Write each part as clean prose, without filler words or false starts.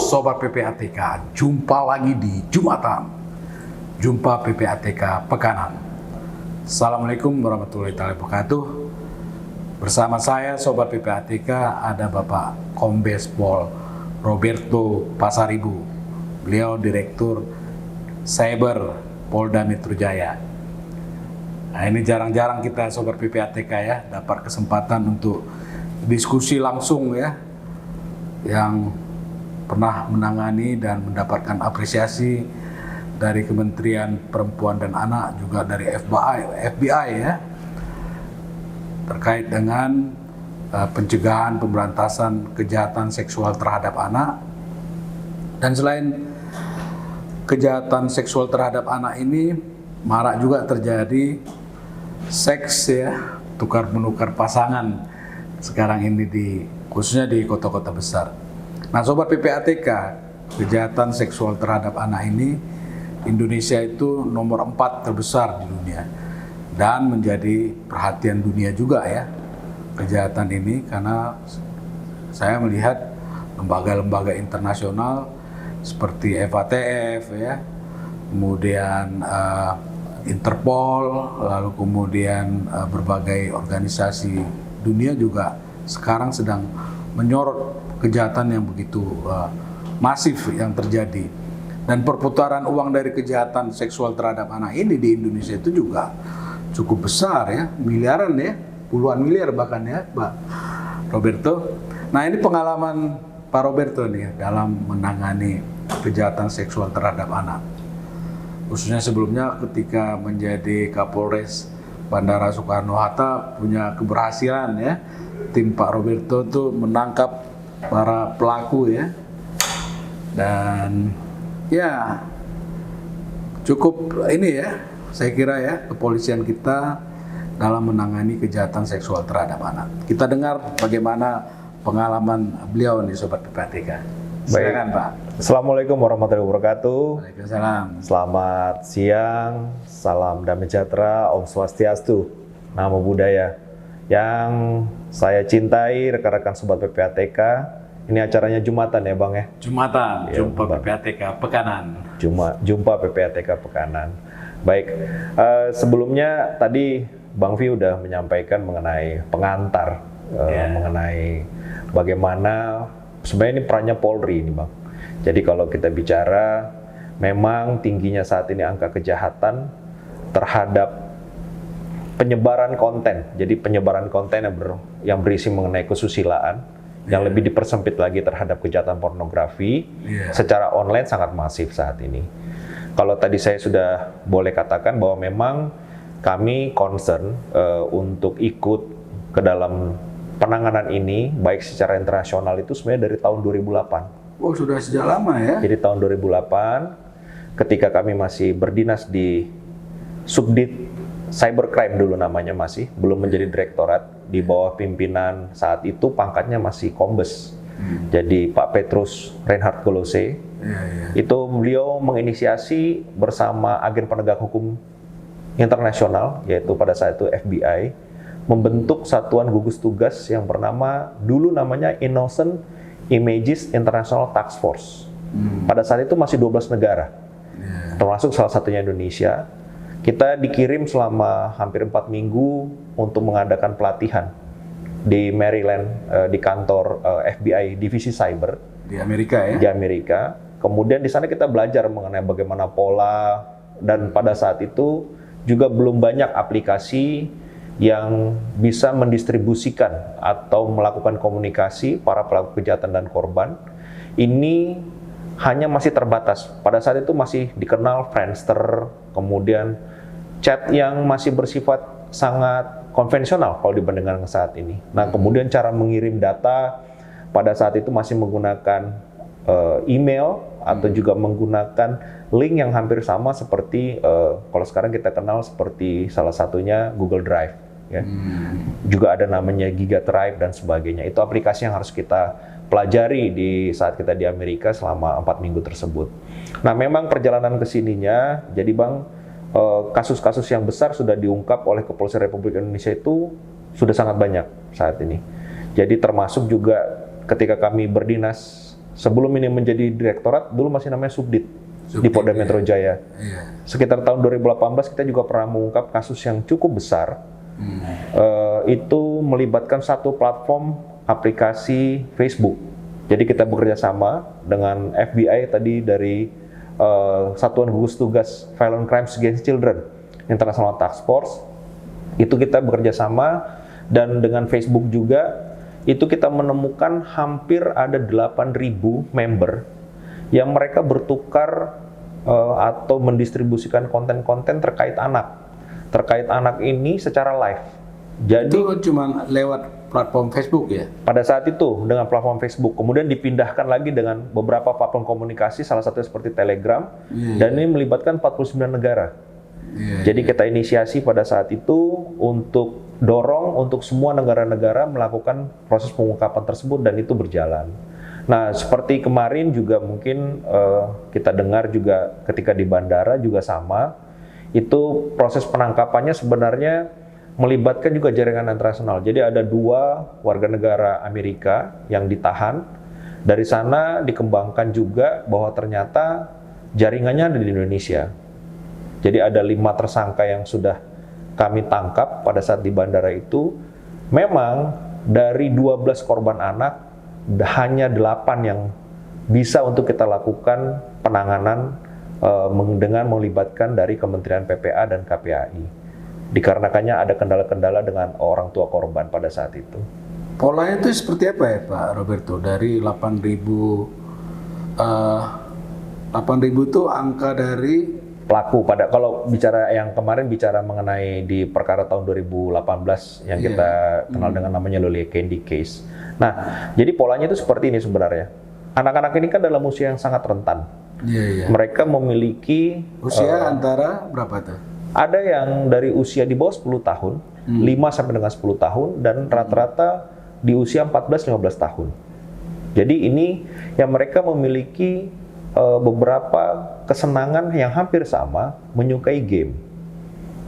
Sobat PPATK, jumpa lagi di Jumatan. Jumpa PPATK Pekanan. Assalamualaikum warahmatullahi wabarakatuh. Bersama saya Sobat PPATK ada Bapak Kombes Pol Roberto Pasaribu. Beliau Direktur Cyber Polda Metro Jaya. Nah, ini jarang-jarang kita Sobat PPATK ya dapat kesempatan untuk diskusi langsung ya, yang pernah menangani dan mendapatkan apresiasi dari Kementerian Perempuan dan Anak, juga dari FBI ya, terkait dengan pencegahan pemberantasan kejahatan seksual terhadap anak. Dan selain kejahatan seksual terhadap anak ini, marak juga terjadi seks ya, tukar-menukar pasangan sekarang ini khususnya di kota-kota besar. Nah, Sobat PPATK, kejahatan seksual terhadap anak ini Indonesia itu nomor 4 terbesar di dunia dan menjadi perhatian dunia juga ya kejahatan ini, karena saya melihat lembaga-lembaga internasional seperti FATF ya, kemudian Interpol, lalu kemudian berbagai organisasi dunia juga sekarang sedang menyorot kejahatan yang begitu masif yang terjadi. Dan perputaran uang dari kejahatan seksual terhadap anak ini di Indonesia itu juga cukup besar ya, miliaran ya, puluhan miliar bahkan ya Pak Roberto. Nah, ini pengalaman Pak Roberto nih dalam menangani kejahatan seksual terhadap anak. Khususnya sebelumnya ketika menjadi Kapolres Bandara Soekarno-Hatta punya keberhasilan ya, tim Pak Roberto tuh menangkap para pelaku ya, dan ya cukup ini ya, saya kira ya, kepolisian kita dalam menangani kejahatan seksual terhadap anak. Kita dengar bagaimana pengalaman beliau nih Sobat PPATK. Silakan Pak. Assalamualaikum warahmatullahi wabarakatuh. Waalaikumsalam. Selamat siang, salam damai sejahtera, Om Swastiastu, Namo Buddhaya. Yang saya cintai rekan-rekan Sobat PPATK, ini acaranya Jumatan ya Bang ya? Jumatan, Ya, Jumpa Bang. PPATK Pekanan. Jumpa PPATK Pekanan. Baik, sebelumnya tadi Bang Vi udah menyampaikan mengenai pengantar, mengenai bagaimana sebenarnya ini perannya Polri ini Bang. Jadi kalau kita bicara, memang tingginya saat ini angka kejahatan terhadap penyebaran konten. Jadi penyebaran konten yang berisi mengenai kesusilaan, yang lebih dipersempit lagi terhadap kejahatan pornografi secara online sangat masif saat ini. Kalau tadi saya sudah boleh katakan bahwa memang kami concern untuk ikut ke dalam penanganan ini, baik secara internasional itu sebenarnya dari tahun 2008. Oh, sudah sejak lama ya? Jadi tahun 2008, ketika kami masih berdinas di Subdit Cybercrime dulu namanya, masih belum menjadi direktorat, di bawah pimpinan saat itu pangkatnya masih Kombes. Jadi Pak Petrus Reinhard Kolose, itu beliau menginisiasi bersama agen penegak hukum internasional, yaitu pada saat itu FBI, membentuk satuan gugus tugas yang bernama, dulu namanya Innocent Images International Task Force. Pada saat itu masih 12 negara, termasuk salah satunya Indonesia. Kita dikirim selama hampir 4 minggu untuk mengadakan pelatihan di Maryland, di kantor FBI Divisi Cyber di Amerika ya? Di Amerika. Kemudian di sana kita belajar mengenai bagaimana pola, dan pada saat itu juga belum banyak aplikasi yang bisa mendistribusikan atau melakukan komunikasi para pelaku kejahatan dan korban. Ini hanya masih terbatas. Pada saat itu masih dikenal Friendster, kemudian chat yang masih bersifat sangat konvensional kalau dibandingkan dengan saat ini. Nah, kemudian cara mengirim data pada saat itu masih menggunakan email atau juga menggunakan link yang hampir sama seperti kalau sekarang kita kenal seperti salah satunya Google Drive. Ya. Juga ada namanya Giga Drive dan sebagainya. Itu aplikasi yang harus kita pelajari di saat kita di Amerika selama 4 minggu tersebut. Nah, memang perjalanan ke sininya, jadi Bang, kasus-kasus yang besar sudah diungkap oleh Kepolisian Republik Indonesia itu sudah sangat banyak saat ini. Jadi termasuk juga ketika kami berdinas Sebelum ini menjadi direktorat, dulu masih namanya Subdit di Polda Metro Jaya. Iya. Sekitar tahun 2018 kita juga pernah mengungkap kasus yang cukup besar. Itu melibatkan satu platform aplikasi Facebook. Jadi kita bekerja sama dengan FBI tadi dari Satuan Gugus Tugas Violent Crimes Against Children International Task Force. Itu kita bekerja sama, dan dengan Facebook juga itu kita menemukan hampir ada 8.000 member yang mereka bertukar atau mendistribusikan konten-konten terkait anak ini secara live. Jadi Itu cuma lewat platform Facebook ya? pada saat itu dengan platform Facebook, kemudian dipindahkan lagi dengan beberapa platform komunikasi, salah satunya seperti Telegram, dan ini melibatkan 49 negara. Jadi kita inisiasi pada saat itu untuk dorong untuk semua negara-negara melakukan proses pengungkapan tersebut, dan itu berjalan. Nah, seperti kemarin juga mungkin kita dengar juga ketika di bandara juga sama, itu proses penangkapannya sebenarnya melibatkan juga jaringan internasional. Jadi ada 2 warga negara Amerika yang ditahan. Dari sana dikembangkan juga bahwa ternyata jaringannya ada di Indonesia. Jadi ada 5 tersangka yang sudah kami tangkap pada saat di bandara itu. Memang dari 12 korban anak, hanya 8 yang bisa untuk kita lakukan penanganan dengan melibatkan dari Kementerian PPA dan KPAI. Dikarenakannya ada kendala-kendala dengan orang tua korban pada saat itu. Polanya itu seperti apa ya Pak Roberto? Dari 8.000 itu angka dari Pelaku kalau bicara yang kemarin bicara mengenai di perkara tahun 2018 yang kita kenal dengan namanya Loli Candy Case. Nah, jadi polanya itu seperti ini sebenarnya. Anak-anak ini kan dalam usia yang sangat rentan. Mereka memiliki usia antara berapa tuh? Ada yang dari usia di bawah 10 tahun, 5 sampai dengan 10 tahun, dan rata-rata di usia 14-15 tahun. Jadi ini yang mereka memiliki beberapa kesenangan yang hampir sama, menyukai game.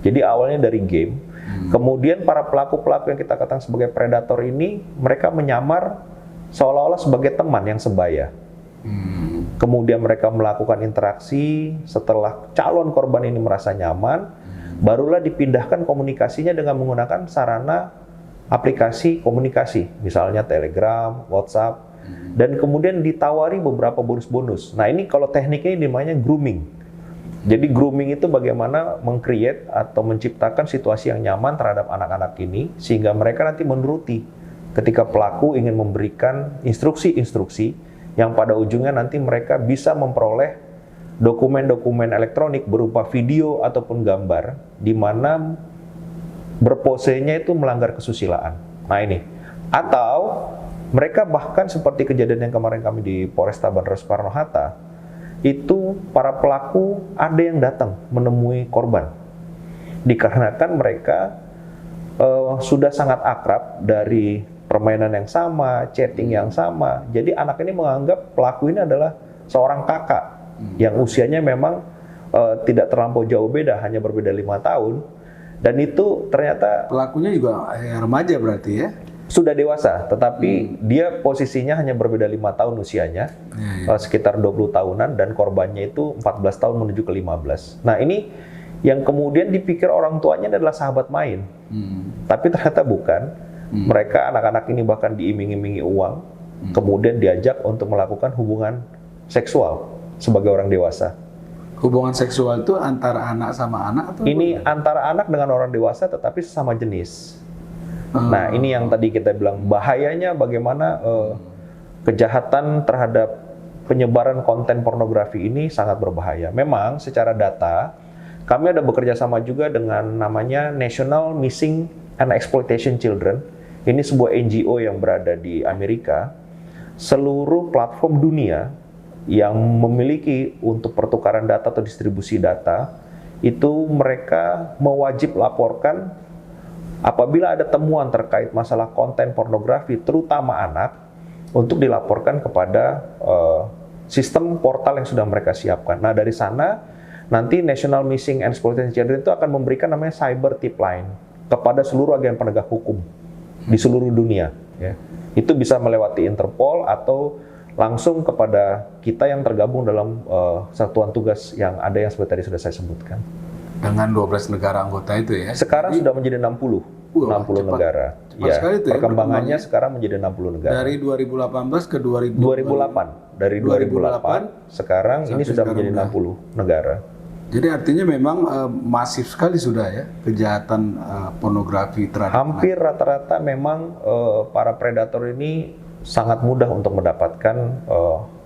Jadi awalnya dari game, kemudian para pelaku-pelaku yang kita katakan sebagai predator ini, mereka menyamar seolah-olah sebagai teman yang sebaya. Kemudian mereka melakukan interaksi, setelah calon korban ini merasa nyaman, barulah dipindahkan komunikasinya dengan menggunakan sarana aplikasi komunikasi, misalnya Telegram, WhatsApp, dan kemudian ditawari beberapa bonus-bonus. Nah, ini kalau tekniknya ini namanya grooming. Jadi grooming itu bagaimana meng-create atau menciptakan situasi yang nyaman terhadap anak-anak ini, sehingga mereka nanti menuruti ketika pelaku ingin memberikan instruksi-instruksi yang pada ujungnya nanti mereka bisa memperoleh dokumen-dokumen elektronik berupa video ataupun gambar di mana berposenya itu melanggar kesusilaan. Nah ini. Atau mereka bahkan seperti kejadian yang kemarin kami di Polresta Bandara Soekarno-Hatta, itu para pelaku ada yang datang menemui korban. Dikarenakan mereka sudah sangat akrab dari permainan yang sama, chatting yang sama. Jadi anak ini menganggap pelaku ini adalah seorang kakak yang usianya memang tidak terlampau jauh beda, hanya berbeda 5 tahun. Dan itu ternyata pelakunya juga remaja berarti ya? Sudah dewasa, tetapi dia posisinya hanya berbeda 5 tahun usianya, sekitar 20 tahunan, dan korbannya itu 14 tahun menuju ke 15. Nah ini yang kemudian dipikir orang tuanya adalah sahabat main, tapi ternyata bukan. Mereka anak-anak ini bahkan diiming-imingi uang, kemudian diajak untuk melakukan hubungan seksual sebagai orang dewasa. Hubungan seksual itu antara anak sama anak? Atau ini antara anak dengan orang dewasa tetapi sesama jenis. Nah, ini yang tadi kita bilang bahayanya bagaimana kejahatan terhadap penyebaran konten pornografi ini sangat berbahaya. Memang secara data, kami ada bekerja sama juga dengan namanya National Missing and Exploitation Children. Ini sebuah NGO yang berada di Amerika. Seluruh platform dunia yang memiliki untuk pertukaran data atau distribusi data, itu mereka mewajib laporkan apabila ada temuan terkait masalah konten pornografi, terutama anak, untuk dilaporkan kepada sistem portal yang sudah mereka siapkan. Nah, dari sana, nanti National Missing and Exploitation Children itu akan memberikan namanya cyber tip line kepada seluruh agen penegak hukum di seluruh dunia. Ya. Itu bisa melewati Interpol atau langsung kepada kita yang tergabung dalam satuan tugas yang ada yang seperti tadi sudah saya sebutkan. Dengan 12 negara anggota itu ya. Sekarang sudah menjadi 60 negara. Cepat sekali itu ya, perkembangannya sekarang menjadi 60 negara. Dari 2018 ke 2008. Dari 2008 sekarang ini sudah menjadi 60 negara. Jadi artinya memang masif sekali sudah ya kejahatan pornografi terhadap hampir rata-rata memang para predator ini sangat mudah untuk mendapatkan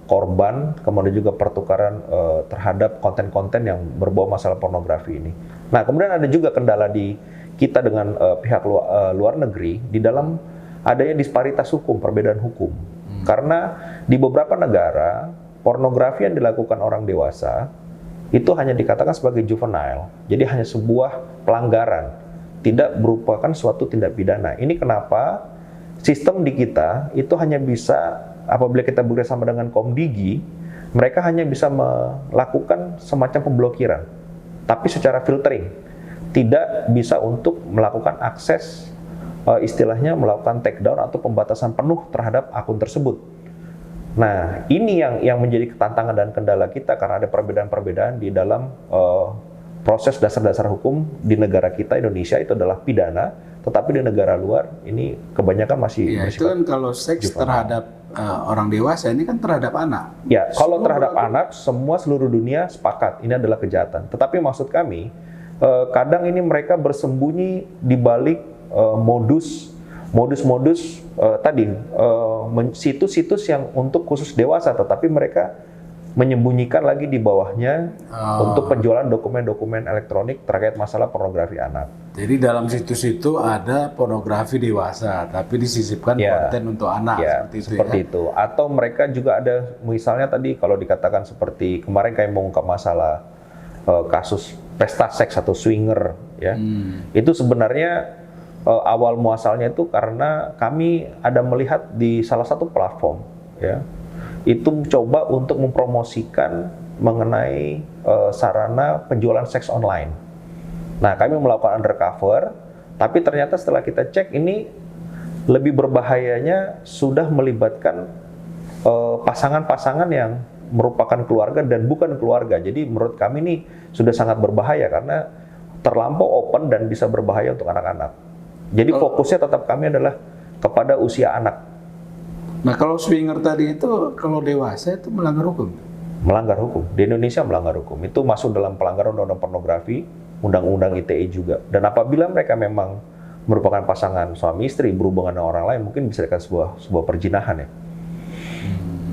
korban, kemudian juga pertukaran terhadap konten-konten yang berbau masalah pornografi ini. Nah, kemudian ada juga kendala di kita dengan pihak luar negeri di dalam adanya disparitas hukum, perbedaan hukum. Karena di beberapa negara pornografi yang dilakukan orang dewasa itu hanya dikatakan sebagai juvenile, jadi hanya sebuah pelanggaran, tidak merupakan suatu tindak pidana. Ini kenapa sistem di kita itu hanya bisa, apabila kita bekerjasama dengan Komdigi, mereka hanya bisa melakukan semacam pemblokiran, tapi secara filtering, tidak bisa untuk melakukan akses, istilahnya melakukan takedown atau pembatasan penuh terhadap akun tersebut. Nah, ini yang menjadi tantangan dan kendala kita karena ada perbedaan-perbedaan di dalam proses dasar-dasar hukum di negara kita Indonesia itu adalah pidana, tetapi di negara luar ini kebanyakan masih ya, itu kan kalau seks terhadap orang dewasa, ini kan terhadap anak. Ya, kalau terhadap anak semua seluruh dunia sepakat ini adalah kejahatan. Tetapi maksud kami kadang ini mereka bersembunyi di balik modus-modus tadi situs-situs yang untuk khusus dewasa, tetapi mereka menyembunyikan lagi di bawahnya untuk penjualan dokumen-dokumen elektronik terkait masalah pornografi anak. Jadi dalam situs itu ada pornografi dewasa, tapi disisipkan konten untuk anak, seperti itu. Atau mereka juga ada, misalnya tadi kalau dikatakan seperti kemarin kami mengungkap masalah kasus pesta seks atau swinger, ya, itu sebenarnya awal muasalnya itu karena kami ada melihat di salah satu platform, ya, itu coba untuk mempromosikan mengenai sarana penjualan seks online. Nah, kami melakukan undercover, tapi ternyata setelah kita cek ini lebih berbahayanya sudah melibatkan pasangan-pasangan yang merupakan keluarga dan bukan keluarga. Jadi menurut kami ini sudah sangat berbahaya karena terlampau open dan bisa berbahaya untuk anak-anak. Jadi fokusnya tetap kami adalah kepada usia anak. Nah, kalau swinger tadi itu kalau dewasa itu melanggar hukum? Melanggar hukum. Di Indonesia melanggar hukum. Itu masuk dalam pelanggaran undang-undang pornografi, undang-undang ITE juga. Dan apabila mereka memang merupakan pasangan suami istri berhubungan dengan orang lain, mungkin bisa dikatakan sebuah perjinahan, ya.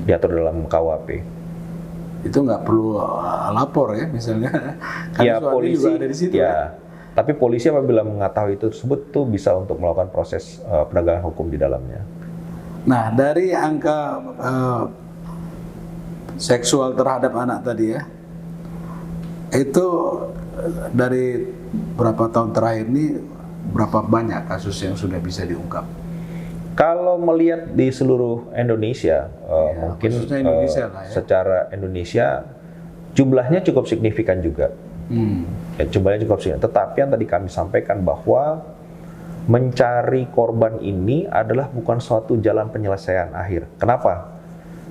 Diatur dalam KUHP. Itu nggak perlu lapor, ya, misalnya. Ya, polisi juga ada di situ, ya. Tapi polisi apabila mengetahui itu tersebut tuh bisa untuk melakukan proses penegakan hukum di dalamnya. Nah, dari angka seksual terhadap anak tadi, ya, itu dari berapa tahun terakhir ini berapa banyak kasus yang sudah bisa diungkap? Kalau melihat di seluruh Indonesia, mungkin Indonesia lah, ya, secara Indonesia jumlahnya cukup signifikan juga. Ya, jumlahnya cukup signifikan. Tetapi yang tadi kami sampaikan bahwa mencari korban ini adalah bukan suatu jalan penyelesaian akhir. Kenapa?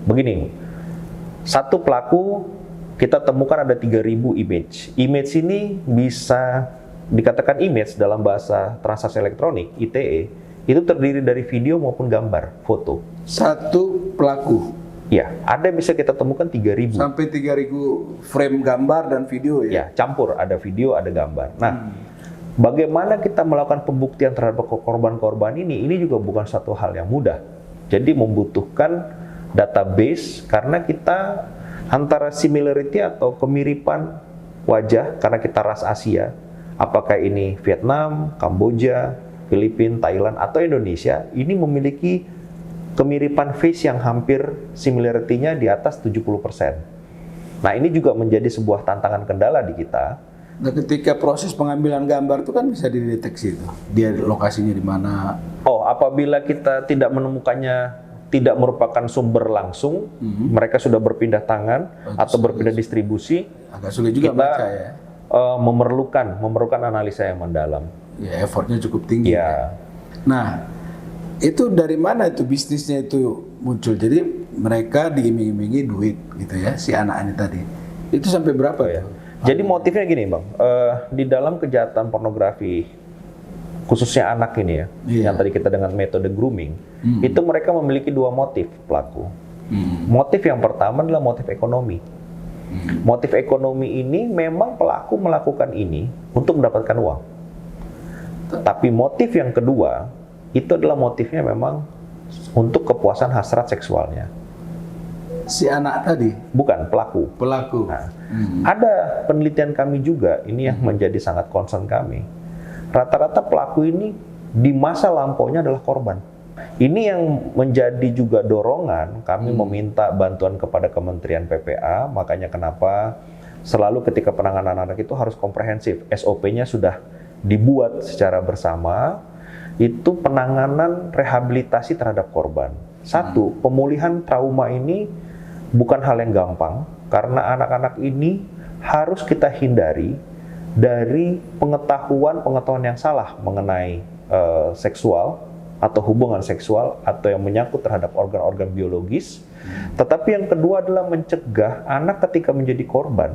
Begini, satu pelaku kita temukan ada 3.000 image. Image ini bisa dikatakan image dalam bahasa transaksi elektronik, ITE, itu terdiri dari video maupun gambar, foto. Satu pelaku? Ya, ada bisa kita temukan 3.000. Sampai 3.000 frame gambar dan video, ya? Ya, campur, ada video, ada gambar. Nah, bagaimana kita melakukan pembuktian terhadap korban-korban ini juga bukan satu hal yang mudah. Jadi membutuhkan database karena kita antara similarity atau kemiripan wajah karena kita ras Asia, apakah ini Vietnam, Kamboja, Filipina, Thailand atau Indonesia, ini memiliki kemiripan face yang hampir similarity-nya di atas 70%. Nah, ini juga menjadi sebuah tantangan kendala di kita. Nah, ketika proses pengambilan gambar itu kan bisa dideteksi itu, dia lokasinya di mana. Oh, apabila kita tidak menemukannya, tidak merupakan sumber langsung, mereka sudah berpindah tangan atau berpindah distribusi, agak sulit juga kita baca, ya. memerlukan analisa yang mendalam. Ya, effortnya cukup tinggi. Ya. Nah, itu dari mana itu bisnisnya itu muncul? Jadi mereka diiming-imingi duit gitu ya, si anak ini tadi. Itu sampai berapa ya? Jadi motifnya gini Bang, di dalam kejahatan pornografi, khususnya anak ini ya, yang tadi kita dengan metode grooming, itu mereka memiliki dua motif pelaku. Motif yang pertama adalah motif ekonomi. Motif ekonomi ini memang pelaku melakukan ini untuk mendapatkan uang. Tapi motif yang kedua, itu adalah motifnya memang untuk kepuasan hasrat seksualnya. Si anak tadi? Bukan, pelaku. Pelaku. Nah, ada penelitian kami juga, ini yang menjadi sangat concern kami. Rata-rata pelaku ini di masa lampaunya adalah korban. Ini yang menjadi juga dorongan kami meminta bantuan kepada Kementerian PPA, makanya kenapa selalu ketika penanganan anak itu harus komprehensif. SOP-nya sudah dibuat secara bersama, itu penanganan rehabilitasi terhadap korban. Satu, pemulihan trauma ini bukan hal yang gampang, karena anak-anak ini harus kita hindari dari pengetahuan yang salah mengenai seksual atau hubungan seksual atau yang menyangkut terhadap organ-organ biologis. Tetapi yang kedua adalah mencegah anak ketika menjadi korban.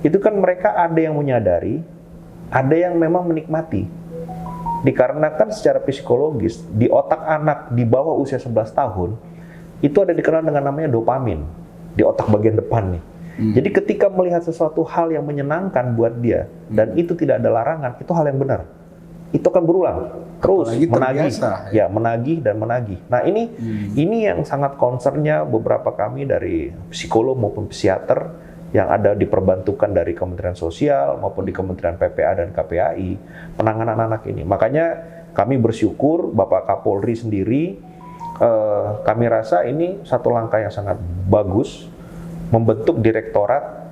Itu kan mereka ada yang menyadari, ada yang memang menikmati. Dikarenakan secara psikologis, di otak anak di bawah usia 11 tahun, itu ada dikenal dengan namanya dopamin, di otak bagian depan nih. Jadi ketika melihat sesuatu hal yang menyenangkan buat dia, dan itu tidak ada larangan, itu hal yang benar. Itu akan berulang, terus menagih, ya menagih dan menagih. Nah ini yang sangat concernnya beberapa kami dari psikolog maupun psikiater, yang ada diperbantukan dari Kementerian Sosial maupun di Kementerian PPA dan KPAI, penanganan anak ini. Makanya kami bersyukur Bapak Kapolri sendiri, kami rasa ini satu langkah yang sangat bagus, membentuk Direktorat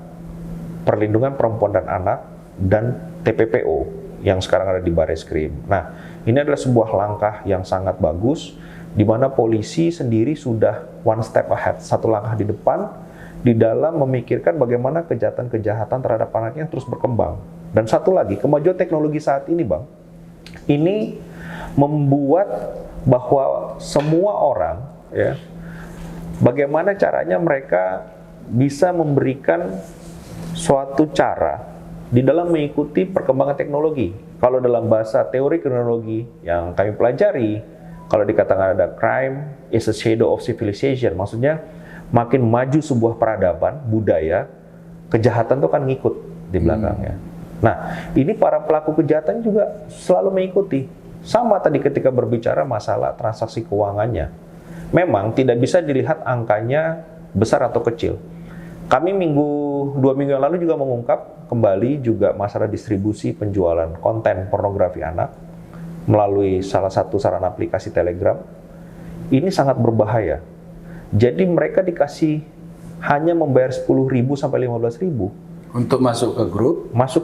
Perlindungan Perempuan dan Anak dan TPPO yang sekarang ada di Bareskrim. Nah, ini adalah sebuah langkah yang sangat bagus, di mana polisi sendiri sudah one step ahead, satu langkah di depan, di dalam memikirkan bagaimana kejahatan-kejahatan terhadap anaknya terus berkembang. Dan satu lagi, kemajuan teknologi saat ini, Bang, ini membuat bahwa semua orang, ya, bagaimana caranya mereka bisa memberikan suatu cara di dalam mengikuti perkembangan teknologi. Kalau dalam bahasa teori kriminologi yang kami pelajari, kalau dikatakan ada crime is a shadow of civilization, maksudnya makin maju sebuah peradaban, budaya, kejahatan itu kan ngikut di belakangnya. Nah, ini para pelaku kejahatan juga selalu mengikuti. Sama tadi ketika berbicara masalah transaksi keuangannya. Memang tidak bisa dilihat angkanya besar atau kecil. Kami 2 minggu yang lalu juga mengungkap kembali juga masalah distribusi penjualan konten pornografi anak melalui salah satu sarana aplikasi Telegram. Ini sangat berbahaya. Jadi mereka dikasih hanya membayar 10.000 sampai 15.000 untuk masuk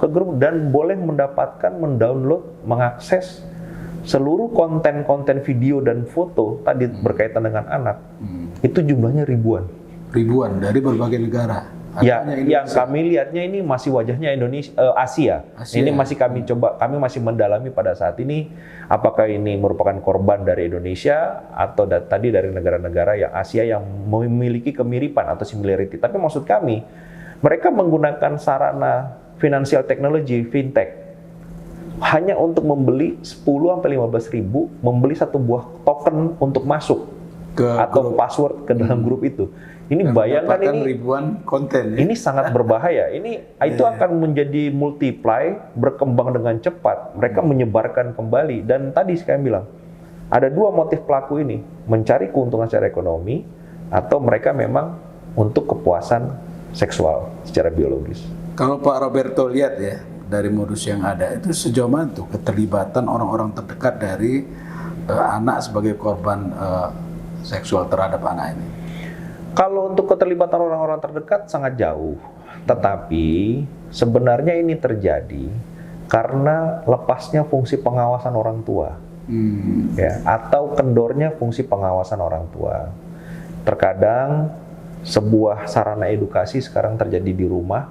ke grup dan boleh mendapatkan, mendownload, mengakses seluruh konten-konten video dan foto tadi berkaitan dengan anak. Itu jumlahnya ribuan dari berbagai negara. Ya, yang kami lihatnya ini masih wajahnya Indonesia, Asia. Ini masih kami masih mendalami pada saat ini apakah ini merupakan korban dari Indonesia atau tadi dari negara-negara yang Asia yang memiliki kemiripan atau similarity. Tapi maksud kami, mereka menggunakan sarana financial technology, fintech, hanya untuk membeli 10-15.000, membeli satu buah token untuk masuk atau password ke dalam grup itu. Ini bayangkan ini ribuan konten. Ya? Ini sangat berbahaya. Itu akan menjadi multiply, berkembang dengan cepat. Mereka menyebarkan kembali. Dan tadi saya bilang, ada dua motif pelaku ini, mencari keuntungan secara ekonomi atau mereka memang untuk kepuasan seksual secara biologis. Kalau Pak Roberto lihat ya dari modus yang ada itu sejauh mana tuh keterlibatan orang-orang terdekat dari anak sebagai korban seksual terhadap anak ini? Kalau untuk keterlibatan orang-orang terdekat sangat jauh, tetapi sebenarnya ini terjadi karena lepasnya fungsi pengawasan orang tua, ya, atau kendornya fungsi pengawasan orang tua. Terkadang sebuah sarana edukasi sekarang terjadi di rumah,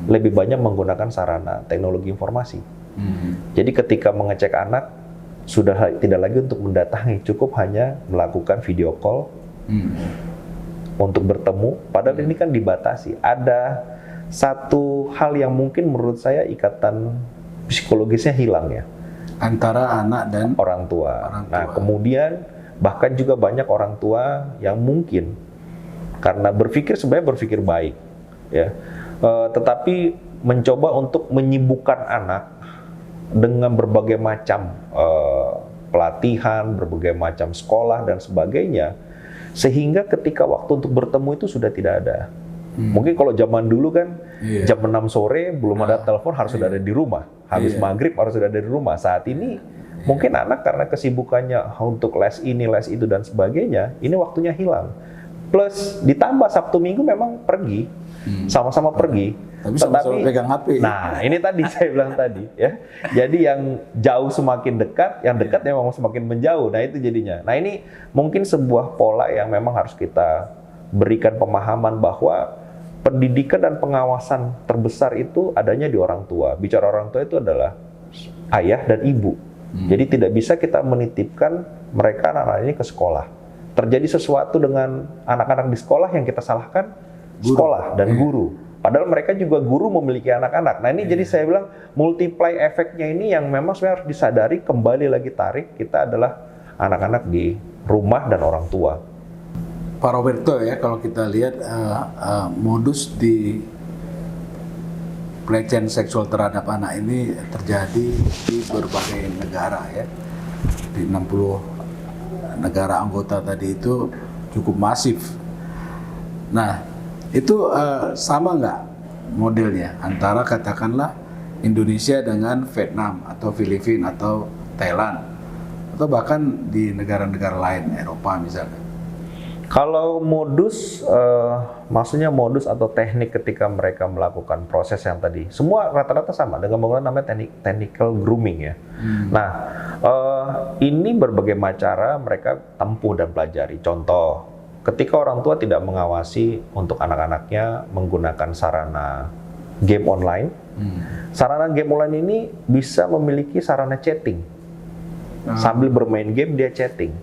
lebih banyak menggunakan sarana teknologi informasi. Jadi ketika mengecek anak, sudah tidak lagi untuk mendatangi, cukup hanya melakukan video call, untuk bertemu, padahal ini kan dibatasi. Ada satu hal yang mungkin menurut saya ikatan psikologisnya hilang ya, Antara anak dan orang tua. Nah, kemudian bahkan juga banyak orang tua yang mungkin karena sebenarnya berpikir baik, ya, tetapi mencoba untuk menyibukkan anak dengan berbagai macam pelatihan, berbagai macam sekolah dan sebagainya, sehingga ketika waktu untuk bertemu itu sudah tidak ada. Mungkin kalau zaman dulu kan jam 6 sore belum ada telepon, harus sudah ada di rumah. Habis maghrib harus sudah ada di rumah. Saat ini mungkin anak karena kesibukannya untuk les ini, les itu dan sebagainya, ini waktunya hilang. Plus ditambah Sabtu Minggu memang pergi, sama-sama pergi. Tapi sama-sama pegang HP. Nah, ini tadi saya bilang tadi ya. Jadi yang jauh semakin dekat, yang dekat memang semakin menjauh. Nah, itu jadinya. Nah, ini mungkin sebuah pola yang memang harus kita berikan pemahaman bahwa pendidikan dan pengawasan terbesar itu adanya di orang tua. Bicara orang tua itu adalah ayah dan ibu. Jadi tidak bisa kita menitipkan mereka anak-anak ini ke sekolah. Terjadi sesuatu dengan anak-anak di sekolah yang kita salahkan sekolah dan guru. Padahal mereka juga guru memiliki anak-anak. Nah, ini jadi saya bilang multiply efeknya ini yang memang sebenarnya harus disadari, kembali lagi tarik kita adalah anak-anak di rumah dan orang tua. Pak Roberto, ya, kalau kita lihat modus di pelecehan seksual terhadap anak ini terjadi di berbagai negara, ya. Di 60 negara anggota tadi itu cukup masif. Nah, itu sama nggak modelnya antara katakanlah Indonesia dengan Vietnam atau Filipina atau Thailand atau bahkan di negara-negara lain Eropa misalnya? Kalau modus, maksudnya modus atau teknik ketika mereka melakukan proses yang tadi, semua rata-rata sama dengan menggunakan namanya technical grooming ya. Nah, ini berbagai macam cara mereka tempuh dan pelajari. Contoh, ketika orang tua tidak mengawasi untuk anak-anaknya menggunakan sarana game online, sarana game online ini bisa memiliki sarana chatting. Sambil bermain game dia chatting.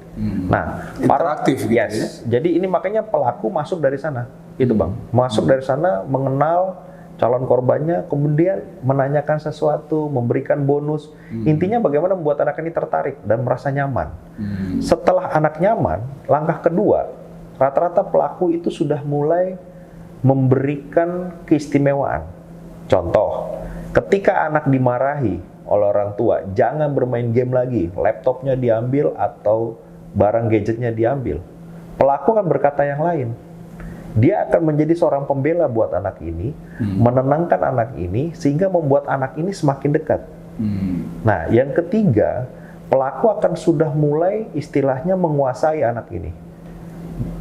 Nah, interaktif gitu, yes. Jadi ini makanya pelaku masuk dari sana, itu Bang. Masuk dari sana, mengenal calon korbannya, kemudian menanyakan sesuatu, memberikan bonus. Intinya bagaimana membuat anak ini tertarik dan merasa nyaman. Setelah anak nyaman, langkah kedua, rata-rata pelaku itu sudah mulai memberikan keistimewaan. Contoh, ketika anak dimarahi oleh orang tua, jangan bermain game lagi, laptopnya diambil atau barang gadgetnya diambil. Pelaku akan berkata yang lain. Dia akan menjadi seorang pembela buat anak ini, menenangkan anak ini, sehingga membuat anak ini semakin dekat. Nah, yang ketiga, pelaku akan sudah mulai istilahnya menguasai anak ini.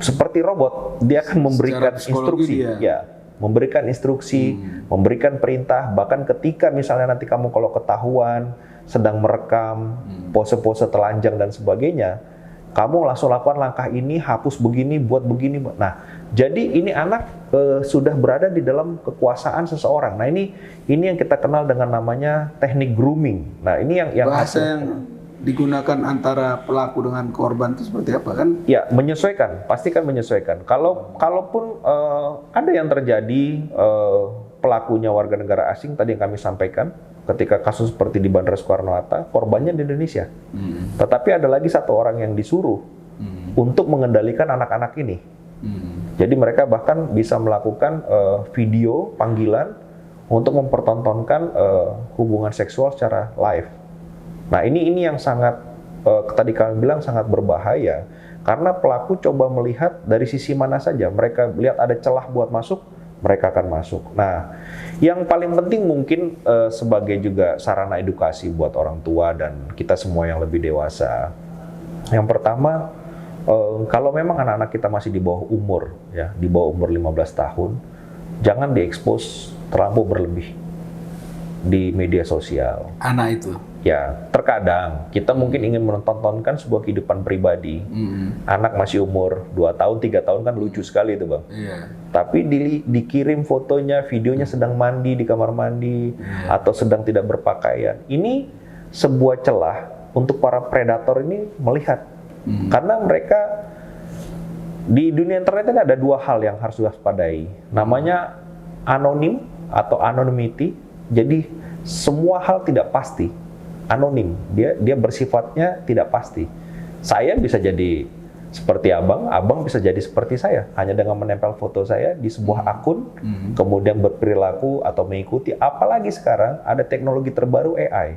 Seperti robot, dia akan memberikan instruksi. Ya, memberikan instruksi, memberikan perintah, bahkan ketika misalnya nanti kamu kalau ketahuan sedang merekam pose-pose telanjang dan sebagainya, kamu langsung lakukan langkah ini, hapus begini, buat begini. Nah, jadi ini anak sudah berada di dalam kekuasaan seseorang. Nah, ini yang kita kenal dengan namanya teknik grooming. Nah, ini yang bahasa yang digunakan antara pelaku dengan korban itu seperti apa kan? Ya, menyesuaikan, pasti kan menyesuaikan. Kalaupun ada yang terjadi pelakunya warga negara asing tadi yang kami sampaikan, ketika kasus seperti di Bandara Soekarno-Hatta, korbannya di Indonesia. Tetapi ada lagi satu orang yang disuruh untuk mengendalikan anak-anak ini. Jadi mereka bahkan bisa melakukan video panggilan untuk mempertontonkan hubungan seksual secara live. Nah, ini yang sangat tadi kami bilang sangat berbahaya karena pelaku coba melihat dari sisi mana saja. Mereka lihat ada celah buat masuk, mereka akan masuk. Nah, yang paling penting mungkin sebagai juga sarana edukasi buat orang tua dan kita semua yang lebih dewasa. Yang pertama, kalau memang anak-anak kita masih di bawah umur, ya, di bawah umur 15 tahun, jangan diekspos terlalu berlebih di media sosial. Anak itu? Ya, terkadang kita mungkin ingin menontonkan sebuah kehidupan pribadi. Anak masih umur 2 tahun, 3 tahun kan lucu sekali itu Bang. Tapi dikirim fotonya, videonya sedang mandi di kamar mandi, atau sedang tidak berpakaian. Ini sebuah celah untuk para predator ini melihat. Karena mereka Di dunia internet ini ada dua hal yang harus diwaspadai. Namanya anonim atau anonymity. Jadi semua hal tidak pasti. Anonim, dia bersifatnya tidak pasti. Saya bisa jadi seperti abang bisa jadi seperti saya. Hanya dengan menempel foto saya di sebuah akun, kemudian berperilaku atau mengikuti. Apalagi sekarang ada teknologi terbaru AI.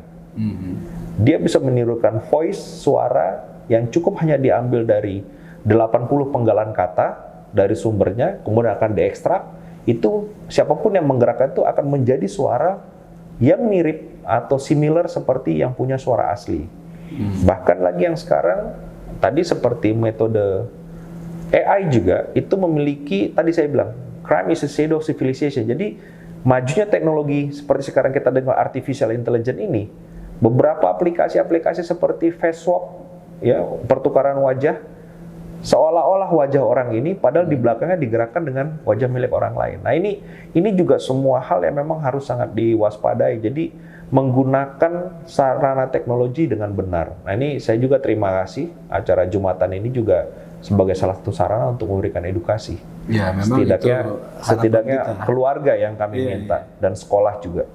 Dia bisa menirukan voice, suara yang cukup hanya diambil dari 80 penggalan kata dari sumbernya, kemudian akan diekstrak. Itu siapapun yang menggerakkan itu akan menjadi suara yang mirip atau similar seperti yang punya suara asli. Bahkan lagi yang sekarang, tadi seperti metode AI juga, itu memiliki, tadi saya bilang, crime is a shadow of civilization. Jadi, majunya teknologi seperti sekarang kita dengar artificial intelligence ini, beberapa aplikasi-aplikasi seperti face swap, ya, pertukaran wajah, seolah-olah wajah orang ini, padahal di belakangnya digerakkan dengan wajah milik orang lain. Nah ini juga semua hal yang memang harus sangat diwaspadai. Jadi menggunakan sarana teknologi dengan benar. Nah ini saya juga terima kasih acara Jumatan ini juga sebagai salah satu sarana untuk memberikan edukasi. Ya, memang setidaknya keluarga yang kami minta dan sekolah juga.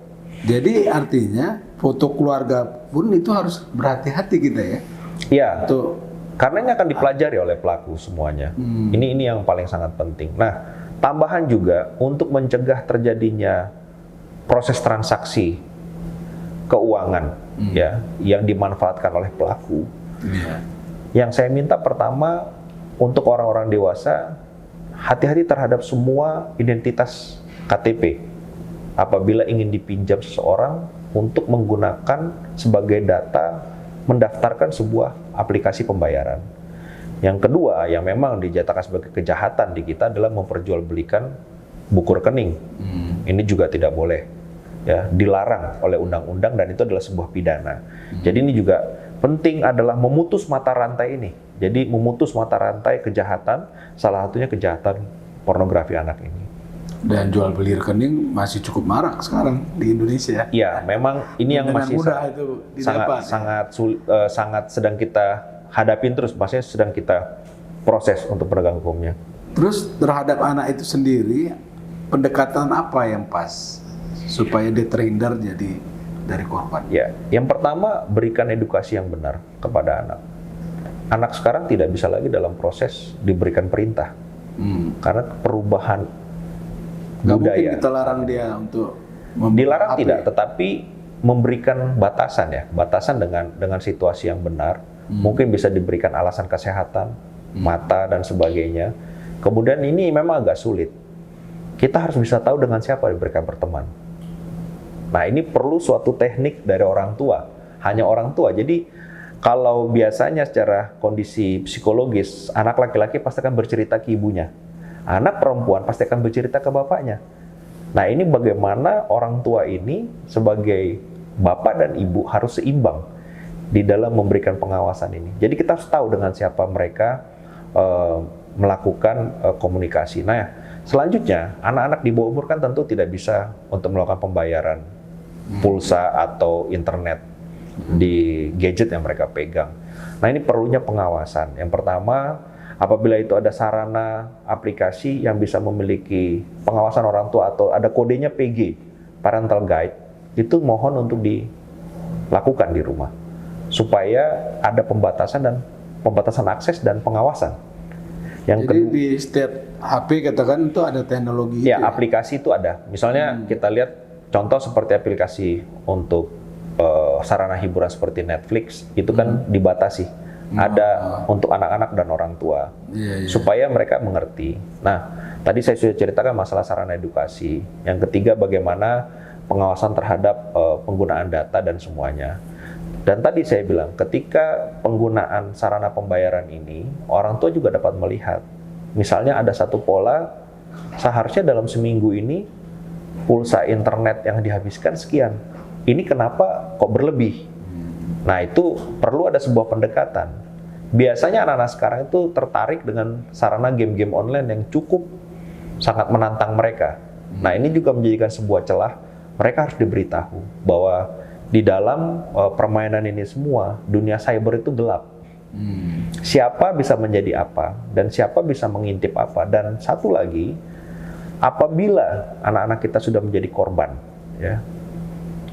Jadi artinya foto keluarga pun itu harus berhati-hati kita ya. Iya. Untuk karena ini akan dipelajari oleh pelaku semuanya. Ini yang paling sangat penting. Nah, tambahan juga untuk mencegah terjadinya proses transaksi keuangan ya yang dimanfaatkan oleh pelaku. Yang saya minta pertama untuk orang-orang dewasa hati-hati terhadap semua identitas KTP apabila ingin dipinjam seseorang untuk menggunakan sebagai data mendaftarkan sebuah aplikasi pembayaran. Yang kedua, yang memang dijatakan sebagai kejahatan di kita adalah memperjualbelikan buku rekening. Ini juga tidak boleh, ya, dilarang oleh undang-undang dan itu adalah sebuah pidana. Jadi ini juga penting adalah memutus mata rantai ini. Jadi memutus mata rantai kejahatan, salah satunya kejahatan pornografi anak ini. Dan jual beli rekening masih cukup marak sekarang di Indonesia. Ya, memang ini yang masih mudah itu didapat, sangat sedang kita hadapin terus, maksudnya sedang kita proses untuk penegak hukumnya. Terus terhadap anak itu sendiri, pendekatan apa yang pas supaya dia terhindar jadi dari korban? Ya, yang pertama berikan edukasi yang benar kepada anak. Anak sekarang tidak bisa lagi dalam proses diberikan perintah, karena perubahan Nggak budaya. mungkin kita larang dia untuk dilarang HP. Tidak, tetapi memberikan batasan ya, batasan dengan situasi yang benar. Mungkin bisa diberikan alasan kesehatan, mata dan sebagainya. Kemudian ini memang agak sulit. Kita harus bisa tahu dengan siapa mereka berteman. Nah ini perlu suatu teknik dari orang tua, hanya orang tua. Jadi kalau biasanya secara kondisi psikologis, anak laki-laki pasti akan bercerita ke ibunya. Anak perempuan pasti akan bercerita ke bapaknya. Nah ini bagaimana orang tua ini sebagai bapak dan ibu harus seimbang di dalam memberikan pengawasan ini. Jadi kita harus tahu dengan siapa mereka melakukan komunikasi. Nah selanjutnya anak-anak di bawah umur kan tentu tidak bisa untuk melakukan pembayaran pulsa atau internet di gadget yang mereka pegang. Nah ini perlunya pengawasan. Yang pertama, apabila itu ada sarana aplikasi yang bisa memiliki pengawasan orang tua atau ada kodenya PG, parental guide, itu mohon untuk dilakukan di rumah supaya ada pembatasan akses dan pengawasan. Jadi di setiap HP katakan itu ada teknologi ya, itu. Aplikasi itu ada. Misalnya kita lihat contoh seperti aplikasi untuk sarana hiburan seperti Netflix itu kan dibatasi. Ada untuk anak-anak dan orang tua, supaya mereka mengerti. Nah, tadi saya sudah ceritakan masalah sarana edukasi. Yang ketiga, bagaimana pengawasan terhadap penggunaan data dan semuanya. Dan tadi saya bilang, ketika penggunaan sarana pembayaran ini, orang tua juga dapat melihat. Misalnya ada satu pola, seharusnya dalam seminggu ini, pulsa internet yang dihabiskan sekian. Ini kenapa kok berlebih? Nah itu perlu ada sebuah pendekatan. Biasanya anak-anak sekarang itu tertarik dengan sarana game-game online yang cukup sangat menantang mereka. Nah ini juga menjadikan sebuah celah. Mereka harus diberitahu bahwa di dalam permainan ini semua, dunia cyber itu gelap. Siapa bisa menjadi apa dan siapa bisa mengintip apa. Dan satu lagi, apabila anak-anak kita sudah menjadi korban, ya,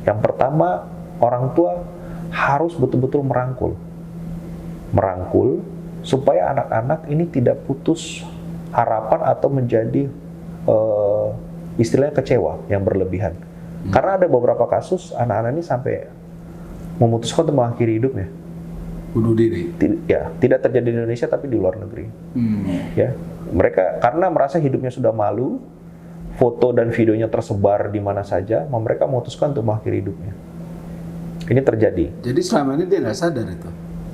yang pertama orang tua harus betul-betul merangkul supaya anak-anak ini tidak putus harapan atau menjadi istilahnya kecewa yang berlebihan. Karena ada beberapa kasus anak-anak ini sampai memutuskan untuk mengakhiri hidupnya. Bunuh diri. Ya, tidak terjadi di Indonesia tapi di luar negeri. Ya, mereka karena merasa hidupnya sudah malu, foto dan videonya tersebar di mana saja, mereka memutuskan untuk mengakhiri hidupnya. Ini terjadi. Jadi selama ini dia nggak sadar itu.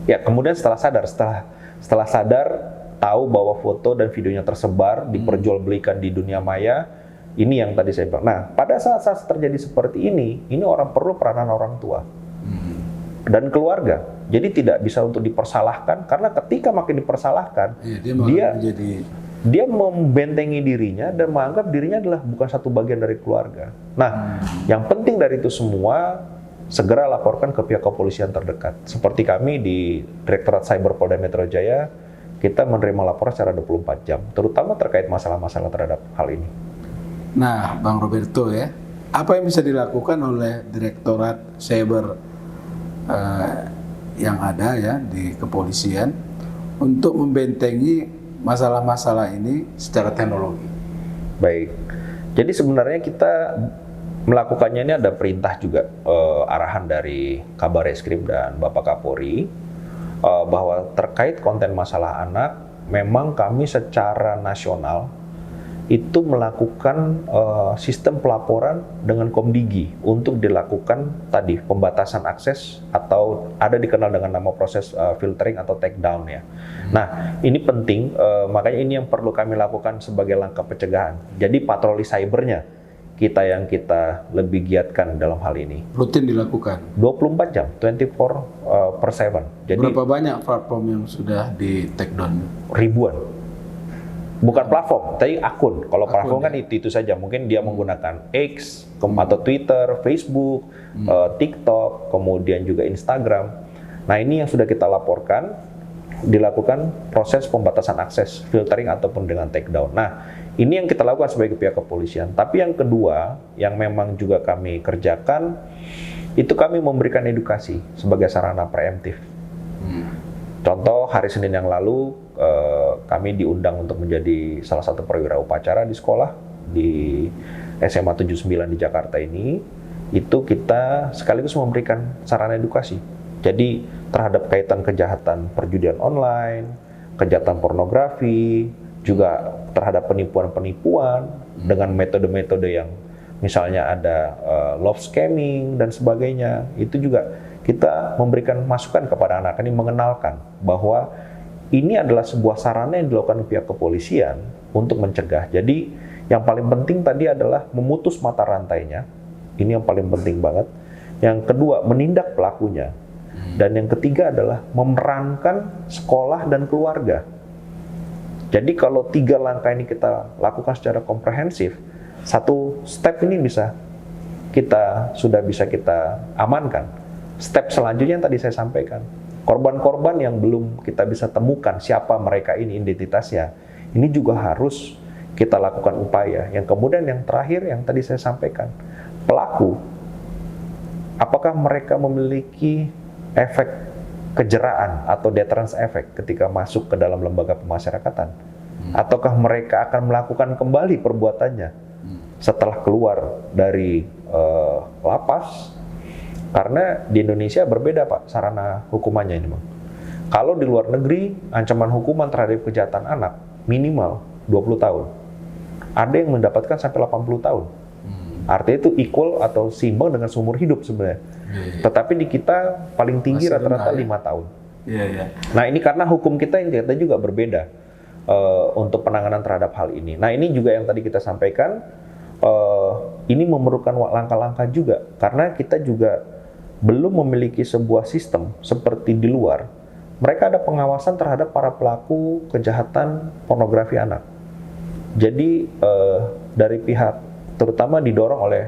Ya, kemudian setelah sadar, tahu bahwa foto dan videonya tersebar, diperjualbelikan di dunia maya, ini yang tadi saya bilang. Nah, pada saat terjadi seperti ini orang perlu peranan orang tua dan keluarga. Jadi tidak bisa untuk dipersalahkan, karena ketika makin dipersalahkan, dia membentengi dirinya dan menganggap dirinya adalah bukan satu bagian dari keluarga. Nah, yang penting dari itu semua, segera laporkan ke pihak kepolisian terdekat. Seperti kami di Direktorat Cyber Polda Metro Jaya, kita menerima laporan secara 24 jam, terutama terkait masalah-masalah terhadap hal ini. Nah, Bang Roberto ya, apa yang bisa dilakukan oleh Direktorat Cyber yang ada ya di kepolisian untuk membentengi masalah-masalah ini secara teknologi? Baik, jadi sebenarnya kita melakukannya ini ada perintah juga, arahan dari Kabar Eskrim dan Bapak Kapolri, bahwa terkait konten masalah anak, memang kami secara nasional itu melakukan sistem pelaporan dengan Komdigi untuk dilakukan tadi pembatasan akses, atau ada dikenal dengan nama proses filtering atau take down ya. Nah, ini penting, makanya ini yang perlu kami lakukan sebagai langkah pencegahan. Jadi patroli cybernya kita lebih giatkan dalam hal ini. Rutin dilakukan? 24 jam, 24/7. Jadi berapa banyak platform yang sudah di take down? Ribuan. Bukan platform, tapi akun. Kalau platform kan itu saja. Mungkin dia menggunakan X, atau Twitter, Facebook, TikTok, kemudian juga Instagram. Nah, ini yang sudah kita laporkan, dilakukan proses pembatasan akses, filtering ataupun dengan take down. Nah, ini yang kita lakukan sebagai pihak kepolisian. Tapi yang kedua, yang memang juga kami kerjakan, itu kami memberikan edukasi sebagai sarana preemptif. Contoh, hari Senin yang lalu, kami diundang untuk menjadi salah satu perwira upacara di sekolah, di SMA 79 di Jakarta ini. Itu kita sekaligus memberikan sarana edukasi. Jadi, terhadap kaitan kejahatan perjudian online, kejahatan pornografi, juga terhadap penipuan-penipuan dengan metode-metode yang misalnya ada love scamming dan sebagainya. Itu juga kita memberikan masukan kepada anak ini, mengenalkan bahwa ini adalah sebuah sarana yang dilakukan pihak kepolisian untuk mencegah. Jadi yang paling penting tadi adalah memutus mata rantainya. Ini yang paling penting banget. Yang kedua, menindak pelakunya. Dan yang ketiga adalah memerankan sekolah dan keluarga. Jadi kalau 3 langkah ini kita lakukan secara komprehensif, satu step ini sudah bisa kita amankan. Step selanjutnya yang tadi saya sampaikan, korban-korban yang belum kita bisa temukan siapa mereka ini, identitasnya, ini juga harus kita lakukan upaya. Yang kemudian yang terakhir yang tadi saya sampaikan, pelaku, apakah mereka memiliki efek kejeraan atau deterrence effect ketika masuk ke dalam lembaga pemasyarakatan? Ataukah mereka akan melakukan kembali perbuatannya setelah keluar dari lapas? Karena di Indonesia berbeda, Pak, sarana hukumannya ini, Bang. Kalau di luar negeri, ancaman hukuman terhadap kejahatan anak minimal 20 tahun. Ada yang mendapatkan sampai 80 tahun. Artinya itu equal atau seimbang dengan seumur hidup sebenarnya. Tetapi di kita paling tinggi rata-rata 5 tahun. Nah, ini karena hukum kita juga berbeda untuk penanganan terhadap hal ini. Nah, ini juga yang tadi kita sampaikan, ini memerlukan langkah-langkah juga. Karena kita juga belum memiliki sebuah sistem seperti di luar. Mereka ada pengawasan terhadap para pelaku kejahatan pornografi anak. Jadi dari pihak, terutama didorong oleh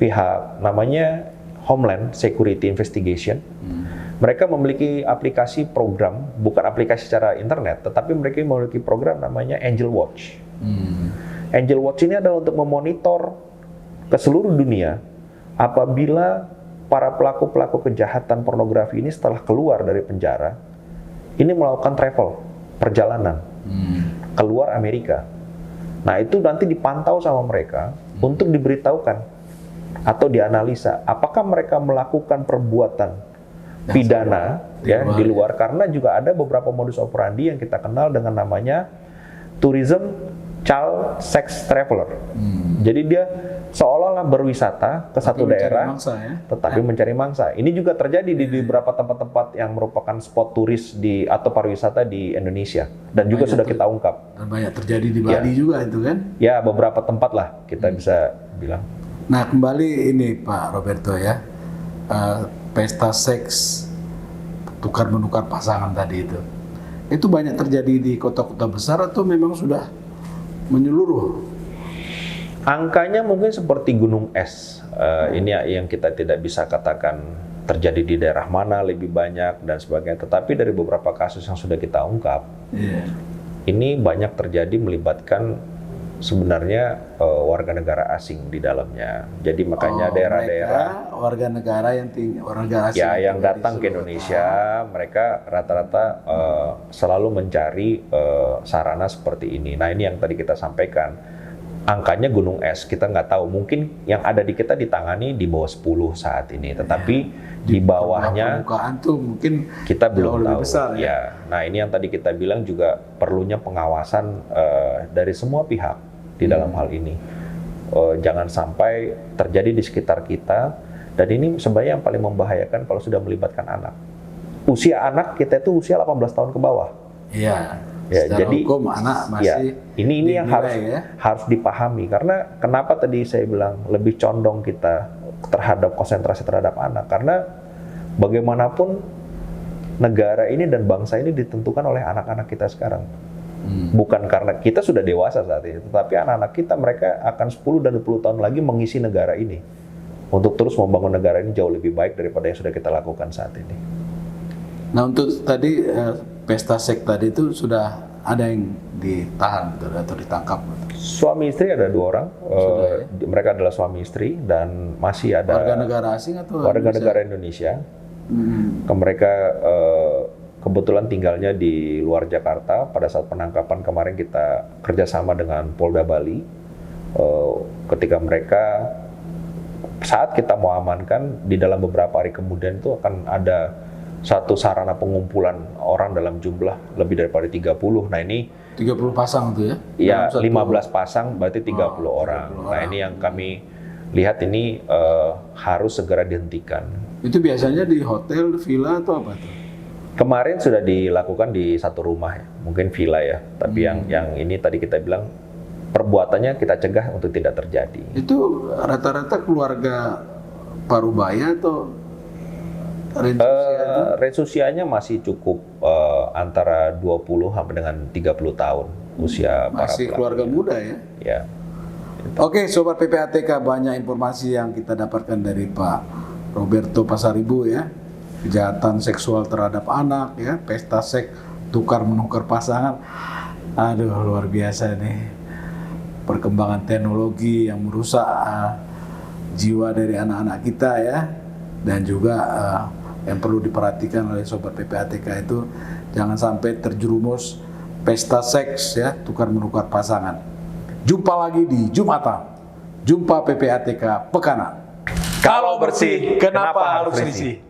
pihak namanya Homeland Security Investigation, Mereka memiliki aplikasi program, bukan aplikasi secara internet, tetapi mereka memiliki program namanya Angel Watch. Angel Watch ini adalah untuk memonitor ke seluruh dunia apabila para pelaku-pelaku kejahatan pornografi ini setelah keluar dari penjara, ini melakukan travel, perjalanan, keluar Amerika. Nah itu nanti dipantau sama mereka untuk diberitahukan atau dianalisa apakah mereka melakukan perbuatan pidana di luar, karena juga ada beberapa modus operandi yang kita kenal dengan namanya tourism child sex traveler. Jadi dia seolah-olah berwisata ke satu daerah, tetapi mencari mangsa. Ini juga terjadi di beberapa tempat-tempat yang merupakan spot turis atau pariwisata di Indonesia, dan juga sudah kita ungkap. Dan banyak terjadi di Bali juga itu kan? Ya, beberapa tempat lah kita bisa bilang. Nah, kembali ini Pak Roberto ya, pesta seks tukar menukar pasangan tadi itu banyak terjadi di kota-kota besar atau memang sudah menyeluruh? Angkanya mungkin seperti gunung es. Ini yang kita tidak bisa katakan terjadi di daerah mana lebih banyak dan sebagainya. Tetapi dari beberapa kasus yang sudah kita ungkap, ini banyak terjadi melibatkan sebenarnya warga negara asing di dalamnya. Jadi makanya daerah-daerah warga negara warga asing yang datang ke Indonesia, mereka rata-rata selalu mencari sarana seperti ini. Nah ini yang tadi kita sampaikan. Angkanya gunung es, kita nggak tahu. Mungkin yang ada di kita ditangani di bawah 10 saat ini, tetapi di bawahnya tuh mungkin kita belum tahu. Besar, Nah ini yang tadi kita bilang juga perlunya pengawasan dari semua pihak di dalam hal ini. Jangan sampai terjadi di sekitar kita, dan ini sebenarnya yang paling membahayakan kalau sudah melibatkan anak. Usia anak kita itu usia 18 tahun ke bawah. Iya. Ya, jadi hukum anak masih ini yang harus dipahami, karena kenapa tadi saya bilang lebih condong kita terhadap konsentrasi terhadap anak, karena bagaimanapun negara ini dan bangsa ini ditentukan oleh anak-anak kita sekarang. Bukan karena kita sudah dewasa saat ini, tetapi anak-anak kita, mereka akan 10 dan 20 tahun lagi mengisi negara ini untuk terus membangun negara ini jauh lebih baik daripada yang sudah kita lakukan saat ini. Nah untuk tadi pesta seks tadi itu sudah ada yang ditahan atau ditangkap? Suami istri ada 2 orang, mereka adalah suami istri, dan masih ada warga negara asing atau warga negara Indonesia. Mereka kebetulan tinggalnya di luar Jakarta. Pada saat penangkapan kemarin kita kerjasama dengan Polda Bali. Ketika mereka, saat kita mau amankan, di dalam beberapa hari kemudian itu akan ada satu sarana pengumpulan orang dalam jumlah lebih daripada 30. Nah ini 30 pasang itu ya? Iya, 15 pasang berarti 30 orang. Nah ini yang kami lihat ini harus segera dihentikan. Itu biasanya di hotel, villa atau apa tuh? Kemarin sudah dilakukan di satu rumah ya, mungkin villa ya. Tapi yang ini tadi kita bilang perbuatannya kita cegah untuk tidak terjadi. Itu rata-rata keluarga Parubaya atau range usianya masih cukup antara 20 sampai dengan 30 tahun usia para masih pelaku. Keluarga muda ya? Ya. Oke, Sobat PPATK, banyak informasi yang kita dapatkan dari Pak Roberto Pasaribu ya. Kejahatan seksual terhadap anak ya, pesta seks, tukar menukar pasangan. Aduh, luar biasa nih. Perkembangan teknologi yang merusak jiwa dari anak-anak kita ya. Dan juga yang perlu diperhatikan oleh Sobat PPATK itu jangan sampai terjerumus pesta seks ya, tukar menukar pasangan. Jumpa lagi di Jumatan. Jumpa PPATK Pekanan. Kalau bersih, kenapa harus risih?